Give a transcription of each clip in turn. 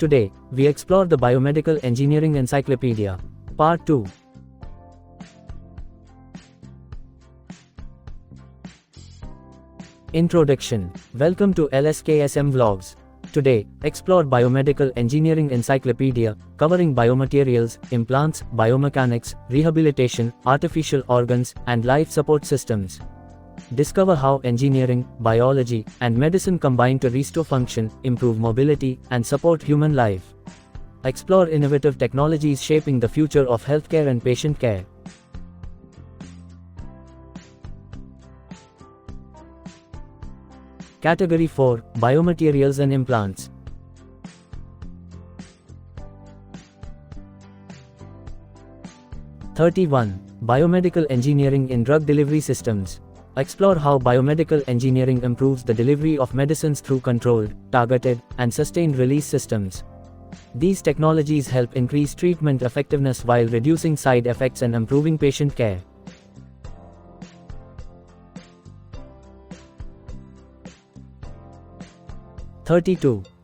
Today, we explore the Biomedical Engineering Encyclopedia, Part 2. Introduction. Welcome to LSKSM Vlogs. Today, explore Biomedical Engineering Encyclopedia, covering biomaterials, implants, biomechanics, rehabilitation, artificial organs, and life support systems. Discover how engineering, biology, and medicine combine to restore function, improve mobility, and support human life. Explore innovative technologies shaping the future of healthcare and patient care. Category 4, Biomaterials and Implants. Biomedical Engineering in Drug Delivery Systems. Explore how biomedical engineering improves the delivery of medicines through controlled, targeted, and sustained release systems. These technologies help increase treatment effectiveness while reducing side effects and improving patient care.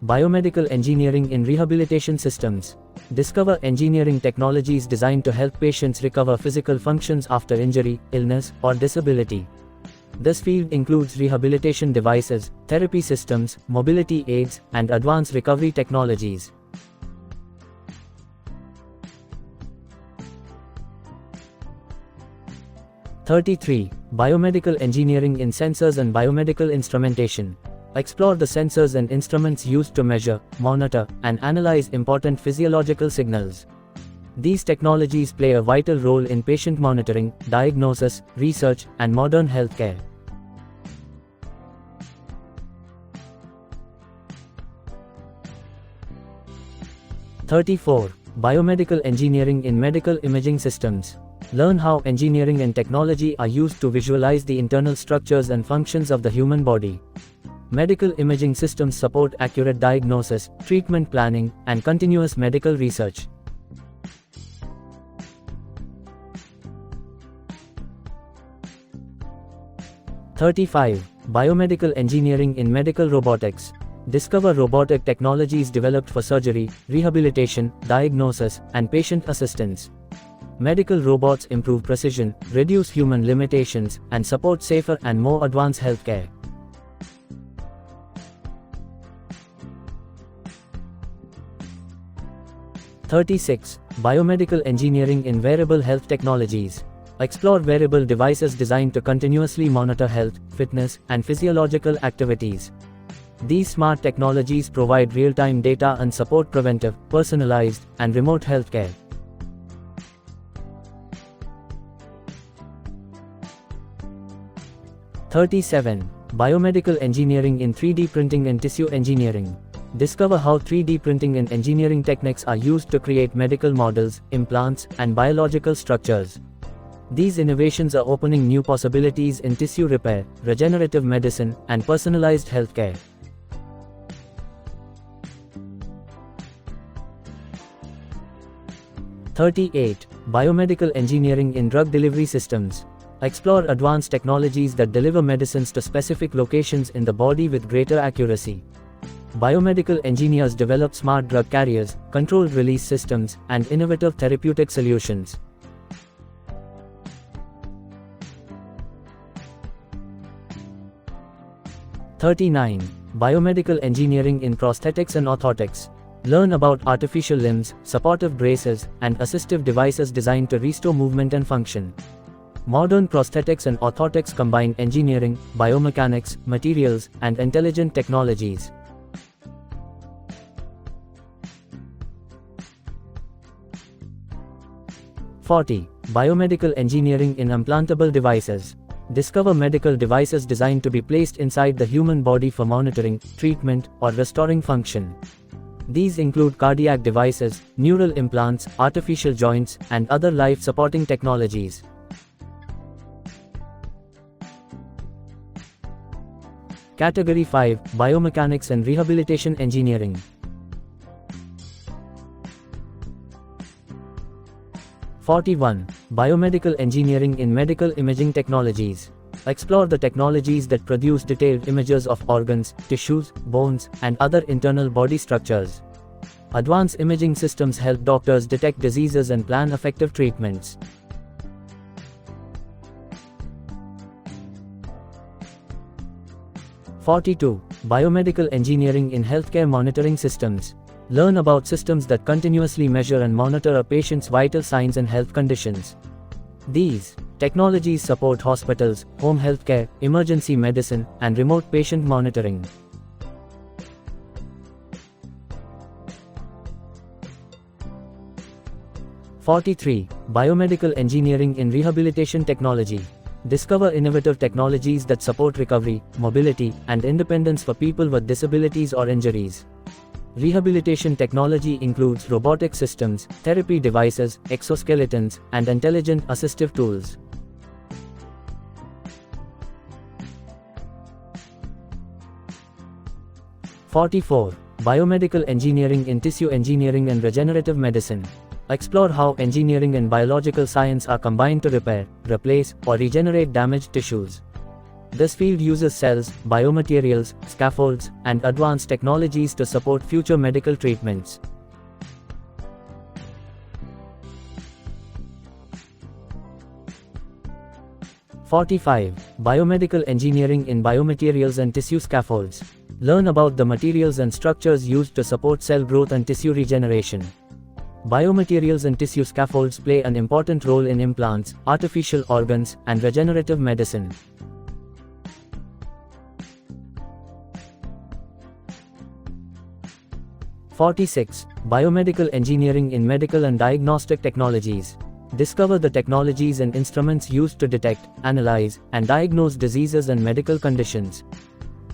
Biomedical Engineering in Rehabilitation Systems. Discover engineering technologies designed to help patients recover physical functions after injury, illness, or disability. This field includes rehabilitation devices, therapy systems, mobility aids, and advanced recovery technologies. Biomedical Engineering in Sensors and Biomedical Instrumentation. Explore the sensors and instruments used to measure, monitor, and analyze important physiological signals. These technologies play a vital role in patient monitoring, diagnosis, research, and modern healthcare. Biomedical Engineering in Medical Imaging Systems. Learn how engineering and technology are used to visualize the internal structures and functions of the human body. Medical imaging systems support accurate diagnosis, treatment planning, and continuous medical research. Biomedical Engineering in Medical Robotics. Discover robotic technologies developed for surgery, rehabilitation, diagnosis, and patient assistance. Medical robots improve precision, reduce human limitations, and support safer and more advanced healthcare. Biomedical Engineering in Wearable Health Technologies. Explore wearable devices designed to continuously monitor health, fitness, and physiological activities. These smart technologies provide real-time data and support preventive, personalized, and remote healthcare. Biomedical Engineering in 3D Printing and Tissue Engineering. Discover how 3D printing and engineering techniques are used to create medical models, implants, and biological structures. These innovations are opening new possibilities in tissue repair, regenerative medicine, and personalized healthcare. Biomedical Engineering in Drug Delivery Systems. Explore advanced technologies that deliver medicines to specific locations in the body with greater accuracy. Biomedical engineers develop smart drug carriers, controlled release systems, and innovative therapeutic solutions. Biomedical Engineering in Prosthetics and Orthotics. Learn about artificial limbs, supportive braces, and assistive devices designed to restore movement and function. Modern prosthetics and orthotics combine engineering, biomechanics, materials, and intelligent technologies. Biomedical Engineering in Implantable Devices. Discover medical devices designed to be placed inside the human body for monitoring, treatment, or restoring function. These include cardiac devices, neural implants, artificial joints, and other life-supporting technologies. Category 5, Biomechanics and Rehabilitation Engineering. Biomedical Engineering in Medical Imaging Technologies. Explore the technologies that produce detailed images of organs, tissues, bones, and other internal body structures. Advanced imaging systems help doctors detect diseases and plan effective treatments. (42) Biomedical Engineering in Healthcare Monitoring Systems. Learn about systems that continuously measure and monitor a patient's vital signs and health conditions. These technologies support hospitals, home healthcare, emergency medicine, and remote patient monitoring. (43) Biomedical Engineering in Rehabilitation Technology. Discover innovative technologies that support recovery, mobility, and independence for people with disabilities or injuries. Rehabilitation technology includes robotic systems, therapy devices, exoskeletons, and intelligent assistive tools. (44) Biomedical Engineering in Tissue Engineering and Regenerative Medicine. Explore how engineering and biological science are combined to repair, replace, or regenerate damaged tissues. This field uses cells, biomaterials, scaffolds, and advanced technologies to support future medical treatments. (45) Biomedical Engineering in Biomaterials and Tissue Scaffolds. Learn about the materials and structures used to support cell growth and tissue regeneration. Biomaterials and tissue scaffolds play an important role in implants, artificial organs, and regenerative medicine. (46) Biomedical Engineering in Medical and Diagnostic Technologies. Discover the technologies and instruments used to detect, analyze, and diagnose diseases and medical conditions.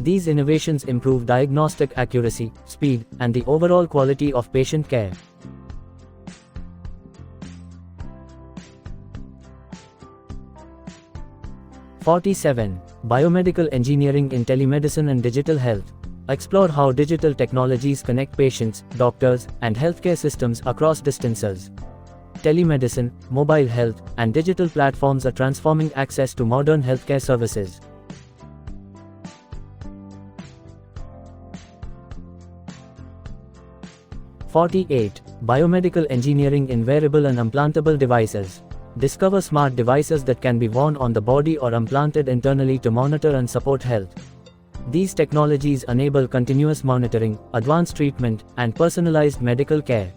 These innovations improve diagnostic accuracy, speed, and the overall quality of patient care. (47) Biomedical Engineering in Telemedicine and Digital Health. Explore how digital technologies connect patients, doctors, and healthcare systems across distances. Telemedicine, mobile health, and digital platforms are transforming access to modern healthcare services. (48) Biomedical Engineering in Wearable and Implantable Devices. Discover smart devices that can be worn on the body or implanted internally to monitor and support health. These technologies enable continuous monitoring, advanced treatment, and personalized medical care.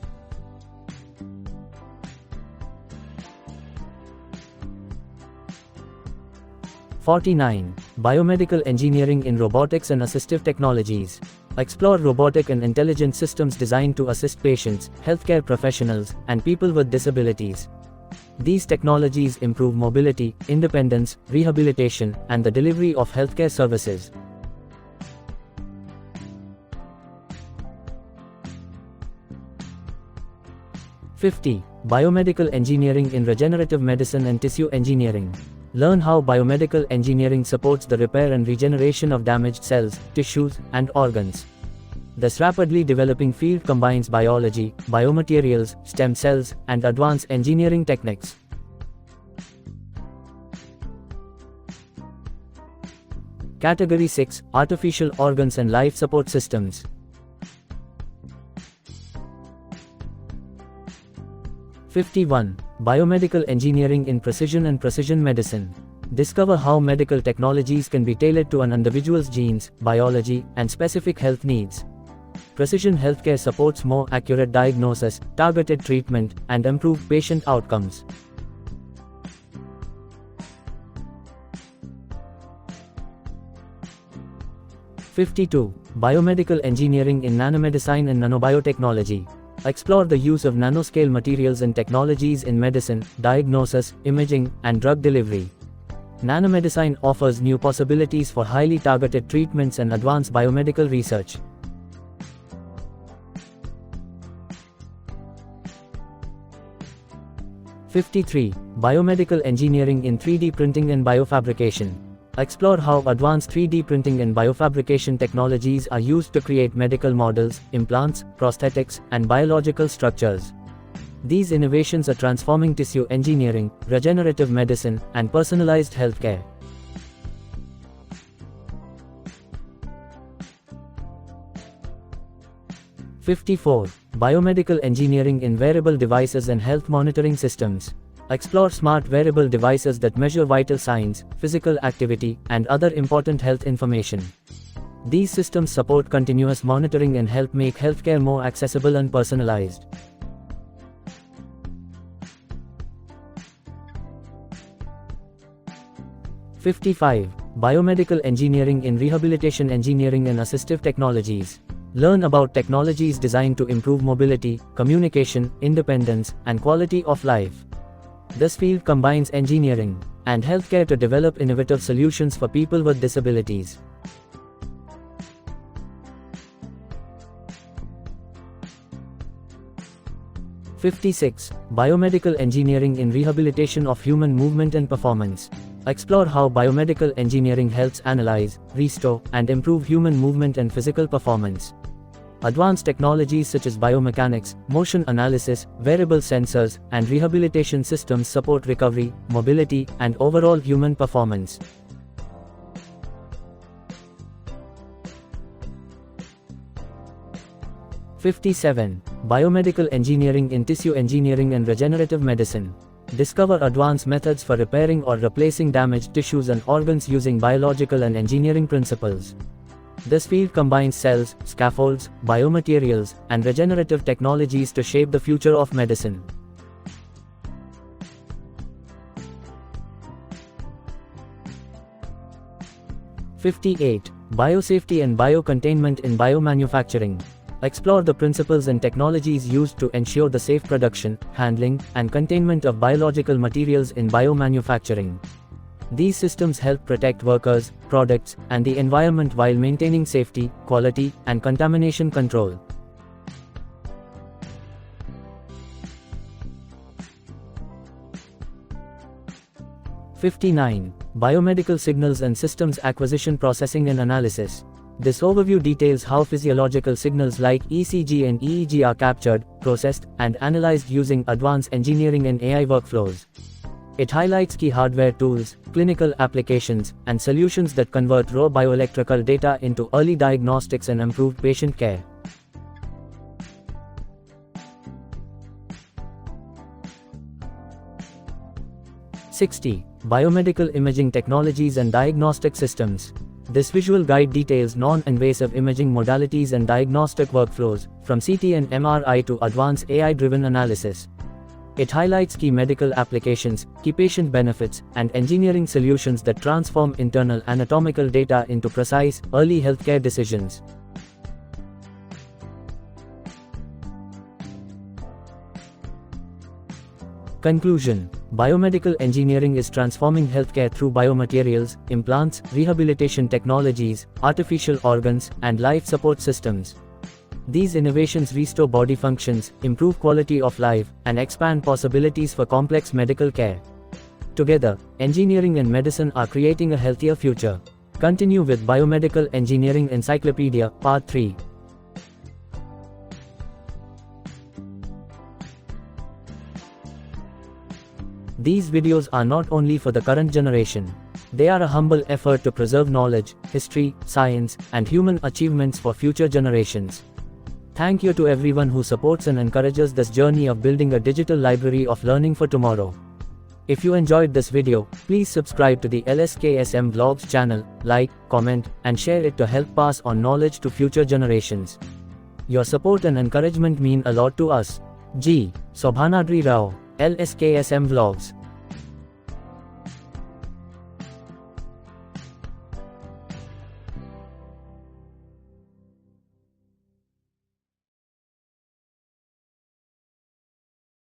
(49) Biomedical Engineering in Robotics and Assistive Technologies. Explore robotic and intelligent systems designed to assist patients, healthcare professionals, and people with disabilities. These technologies improve mobility, independence, rehabilitation, and the delivery of healthcare services. (50) Biomedical Engineering in Regenerative Medicine and Tissue Engineering. Learn how biomedical engineering supports the repair and regeneration of damaged cells, tissues, and organs. This rapidly developing field combines biology, biomaterials, stem cells, and advanced engineering techniques. Category 6 Artificial Organs and Life Support Systems. (51) Biomedical Engineering in Precision and Precision Medicine. Discover how medical technologies can be tailored to an individual's genes, biology, and specific health needs. Precision healthcare supports more accurate diagnosis, targeted treatment, and improved patient outcomes. (52) Biomedical Engineering in Nanomedicine and Nanobiotechnology. Explore the use of nanoscale materials and technologies in medicine, diagnosis, imaging, and drug delivery. Nanomedicine offers new possibilities for highly targeted treatments and advanced biomedical research. (53) Biomedical Engineering in 3D Printing and Biofabrication. Explore how advanced 3D printing and biofabrication technologies are used to create medical models, implants, prosthetics, and biological structures. These innovations are transforming tissue engineering, regenerative medicine, and personalized healthcare. (54) Biomedical engineering in wearable devices and health monitoring systems. Explore smart wearable devices that measure vital signs, physical activity, and other important health information. These systems support continuous monitoring and help make healthcare more accessible and personalized. '55. Biomedical engineering in rehabilitation engineering and assistive technologies. Learn about technologies designed to improve mobility, communication, independence, and quality of life. This field combines engineering and healthcare to develop innovative solutions for people with disabilities. '56. Biomedical engineering in rehabilitation of human movement and performance. Explore how biomedical engineering helps analyze, restore, and improve human movement and physical performance. Advanced technologies such as biomechanics, motion analysis, wearable sensors, and rehabilitation systems support recovery, mobility, and overall human performance. '57. Biomedical engineering in tissue engineering and regenerative medicine. Discover advanced methods for repairing or replacing damaged tissues and organs using biological and engineering principles. This field combines cells, scaffolds, biomaterials, and regenerative technologies to shape the future of medicine. '58. Biosafety and biocontainment in biomanufacturing. Explore the principles and technologies used to ensure the safe production, handling, and containment of biological materials in biomanufacturing. These systems help protect workers, products, and the environment while maintaining safety, quality, and contamination control. '59. Biomedical signals and systems acquisition processing and analysis. This overview details how physiological signals like ECG and EEG are captured, processed, and analyzed using advanced engineering and AI workflows. It highlights key hardware tools, clinical applications, and solutions that convert raw bioelectrical data into early diagnostics and improved patient care. '60. Biomedical imaging technologies and diagnostic systems. This visual guide details non-invasive imaging modalities and diagnostic workflows, from CT and MRI to advanced AI-driven analysis. It highlights key medical applications, key patient benefits, and engineering solutions that transform internal anatomical data into precise, early healthcare decisions. Conclusion. Biomedical engineering is transforming healthcare through biomaterials, implants, rehabilitation technologies, artificial organs, and life support systems. These innovations restore body functions, improve quality of life, and expand possibilities for complex medical care. Together, engineering and medicine are creating a healthier future. Continue with Biomedical Engineering Encyclopedia, Part 3. These videos are not only for the current generation. They are a humble effort to preserve knowledge, history, science, and human achievements for future generations. Thank you to everyone who supports and encourages this journey of building a digital library of learning for tomorrow. If you enjoyed this video, please subscribe to the LSKSM Vlogs channel, like, comment, and share it to help pass on knowledge to future generations. Your support and encouragement mean a lot to us. G. Sobhanadri Rao, LSKSM Vlogs.